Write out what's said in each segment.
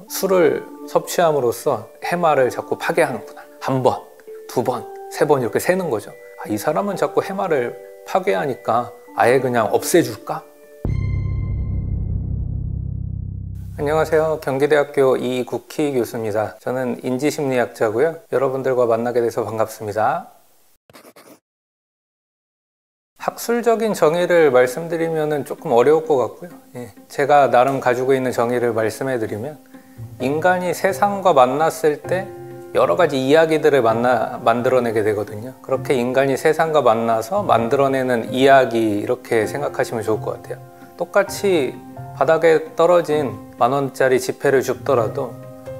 술을 섭취함으로써 해마를 자꾸 파괴하는구나. 한 번, 두 번, 세 번 이렇게 세는 거죠. 이 사람은 자꾸 해마를 파괴하니까 아예 그냥 없애줄까? 안녕하세요. 경기대학교 이국희 교수입니다. 저는 인지심리학자고요. 여러분들과 만나게 돼서 반갑습니다. 학술적인 정의를 말씀드리면 조금 어려울 것 같고요. 제가 나름 가지고 있는 정의를 말씀해 드리면, 인간이 세상과 만났을 때 여러 가지 이야기들을 만들어내게 되거든요. 그렇게 인간이 세상과 만나서 만들어내는 이야기, 이렇게 생각하시면 좋을 것 같아요. 똑같이 바닥에 떨어진 10,000원짜리 지폐를 줍더라도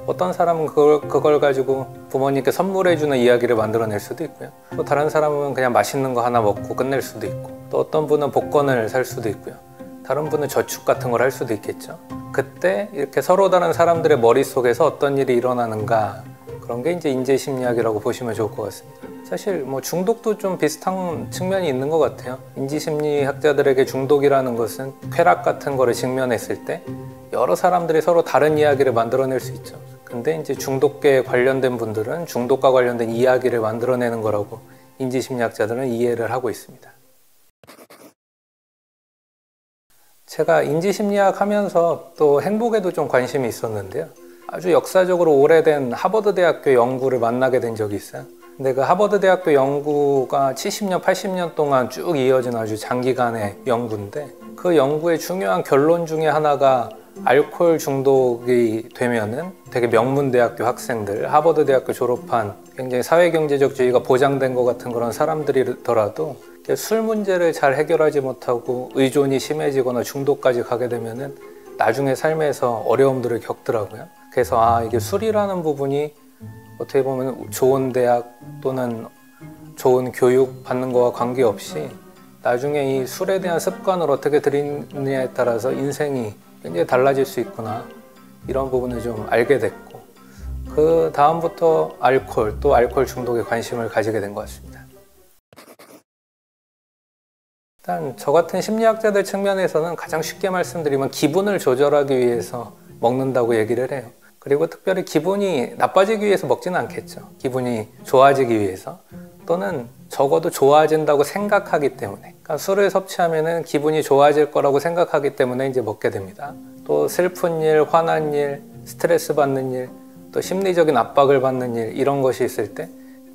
어떤 사람은 그걸 가지고 부모님께 선물해주는 이야기를 만들어낼 수도 있고요. 또 다른 사람은 그냥 맛있는 거 하나 먹고 끝낼 수도 있고, 또 어떤 분은 복권을 살 수도 있고요. 다른 분은 저축 같은 걸 할 수도 있겠죠. 그때 이렇게 서로 다른 사람들의 머릿속에서 어떤 일이 일어나는가, 그런 게 이제 인지심리학이라고 보시면 좋을 것 같습니다. 사실 중독도 좀 비슷한 측면이 있는 것 같아요. 인지심리학자들에게 중독이라는 것은 쾌락 같은 거를 직면했을 때 여러 사람들이 서로 다른 이야기를 만들어낼 수 있죠. 근데 이제 중독계에 관련된 분들은 중독과 관련된 이야기를 만들어내는 거라고 인지심리학자들은 이해를 하고 있습니다. 제가 인지심리학 하면서 또 행복에도 좀 관심이 있었는데요. 아주 역사적으로 오래된 하버드대학교 연구를 만나게 된 적이 있어요. 근데 그 하버드대학교 연구가 70년, 80년 동안 쭉 이어진 아주 장기간의 연구인데, 그 연구의 중요한 결론 중에 하나가 알코올 중독이 되면은 되게 명문대학교 학생들, 하버드대학교 졸업한 굉장히 사회경제적 지위가 보장된 것 같은 그런 사람들이더라도 술 문제를 잘 해결하지 못하고 의존이 심해지거나 중독까지 가게 되면은 나중에 삶에서 어려움들을 겪더라고요. 그래서 이게 술이라는 부분이 어떻게 보면 좋은 대학 또는 좋은 교육 받는 거와 관계없이 나중에 이 술에 대한 습관을 어떻게 들이느냐에 따라서 인생이 굉장히 달라질 수 있구나, 이런 부분을 좀 알게 됐고, 그 다음부터 또 알코올 중독에 관심을 가지게 된 것 같습니다. 일단 저 같은 심리학자들 측면에서는 가장 쉽게 말씀드리면 기분을 조절하기 위해서 먹는다고 얘기를 해요. 그리고 특별히 기분이 나빠지기 위해서 먹지는 않겠죠. 기분이 좋아지기 위해서, 또는 적어도 좋아진다고 생각하기 때문에, 그러니까 술을 섭취하면은 기분이 좋아질 거라고 생각하기 때문에 이제 먹게 됩니다. 또 슬픈 일, 화난 일, 스트레스 받는 일, 또 심리적인 압박을 받는 일, 이런 것이 있을 때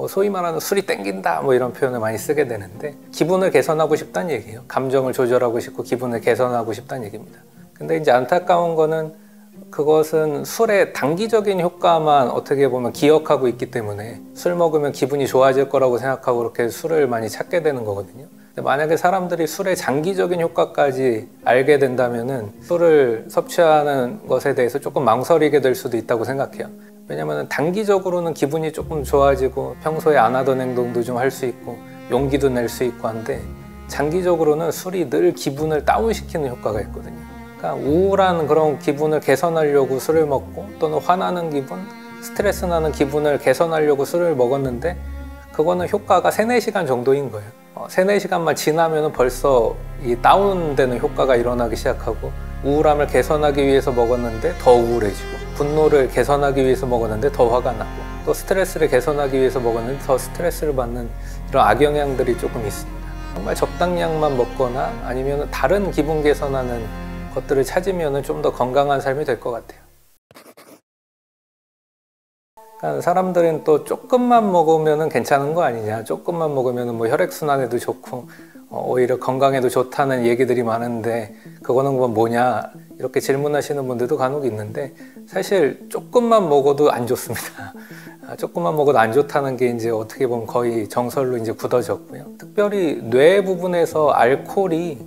소위 말하는 술이 땡긴다, 이런 표현을 많이 쓰게 되는데, 기분을 개선하고 싶다는 얘기예요. 감정을 조절하고 싶고 기분을 개선하고 싶다는 얘기입니다. 근데 이제 안타까운 거는 그것은 술의 단기적인 효과만 어떻게 보면 기억하고 있기 때문에 술 먹으면 기분이 좋아질 거라고 생각하고 그렇게 술을 많이 찾게 되는 거거든요. 근데 만약에 사람들이 술의 장기적인 효과까지 알게 된다면은 술을 섭취하는 것에 대해서 조금 망설이게 될 수도 있다고 생각해요. 왜냐면 단기적으로는 기분이 조금 좋아지고 평소에 안 하던 행동도 좀 할 수 있고 용기도 낼 수 있고 한데, 장기적으로는 술이 늘 기분을 다운시키는 효과가 있거든요. 그러니까 우울한 그런 기분을 개선하려고 술을 먹고, 또는 화나는 기분, 스트레스 나는 기분을 개선하려고 술을 먹었는데 그거는 효과가 3-4시간 정도인 거예요. 3-4시간만 지나면 벌써 이 다운되는 효과가 일어나기 시작하고, 우울함을 개선하기 위해서 먹었는데 더 우울해지고, 분노를 개선하기 위해서 먹었는데 더 화가 나고, 또 스트레스를 개선하기 위해서 먹었는데 더 스트레스를 받는 이런 악영향들이 조금 있습니다. 정말 적당량만 먹거나 아니면 다른 기분 개선하는 것들을 찾으면 좀 더 건강한 삶이 될 것 같아요. 그러니까 사람들은 또 조금만 먹으면 괜찮은 거 아니냐, 조금만 먹으면 혈액순환에도 좋고 오히려 건강에도 좋다는 얘기들이 많은데, 그거는 뭐냐, 이렇게 질문하시는 분들도 간혹 있는데, 사실 조금만 먹어도 안 좋습니다. 조금만 먹어도 안 좋다는 게 이제 어떻게 보면 거의 정설로 이제 굳어졌고요. 특별히 뇌 부분에서 알코올이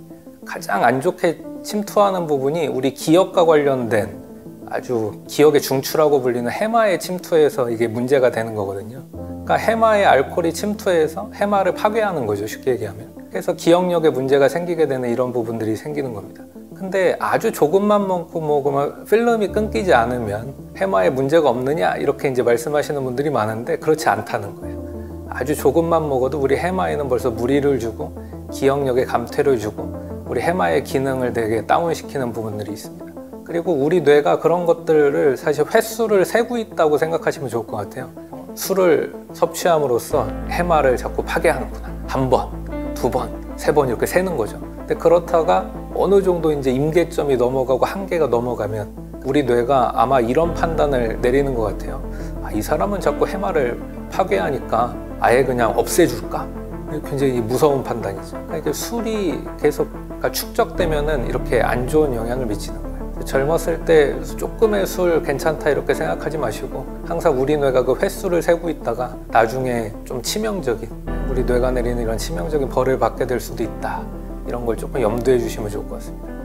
가장 안 좋게 침투하는 부분이 우리 기억과 관련된, 아주 기억의 중추라고 불리는 해마에 침투해서 이게 문제가 되는 거거든요. 그러니까 해마에 알코올이 침투해서 해마를 파괴하는 거죠, 쉽게 얘기하면. 그래서 기억력에 문제가 생기게 되는 이런 부분들이 생기는 겁니다. 근데 아주 조금만 먹고 먹으면 필름이 끊기지 않으면 해마에 문제가 없느냐, 이렇게 이제 말씀하시는 분들이 많은데 그렇지 않다는 거예요. 아주 조금만 먹어도 우리 해마에는 벌써 무리를 주고 기억력에 감퇴를 주고 우리 해마의 기능을 되게 다운시키는 부분들이 있습니다. 그리고 우리 뇌가 그런 것들을 사실 횟수를 세고 있다고 생각하시면 좋을 것 같아요. 술을 섭취함으로써 해마를 자꾸 파괴하는구나. 한 번, 두 번, 세 번 이렇게 세는 거죠. 근데 그렇다가 어느 정도 이제 임계점이 넘어가고 한계가 넘어가면 우리 뇌가 아마 이런 판단을 내리는 것 같아요. 아, 이 사람은 자꾸 해마를 파괴하니까 아예 그냥 없애줄까? 굉장히 무서운 판단이죠. 그러니까 술이 계속 축적되면은 이렇게 안 좋은 영향을 미치는 거예요. 젊었을 때 조금의 술 괜찮다 이렇게 생각하지 마시고 항상 우리 뇌가 그 횟수를 세고 있다가 나중에 좀 치명적인, 우리 뇌가 내리는 이런 치명적인 벌을 받게 될 수도 있다. 이런 걸 조금 염두해 주시면 좋을 것 같습니다.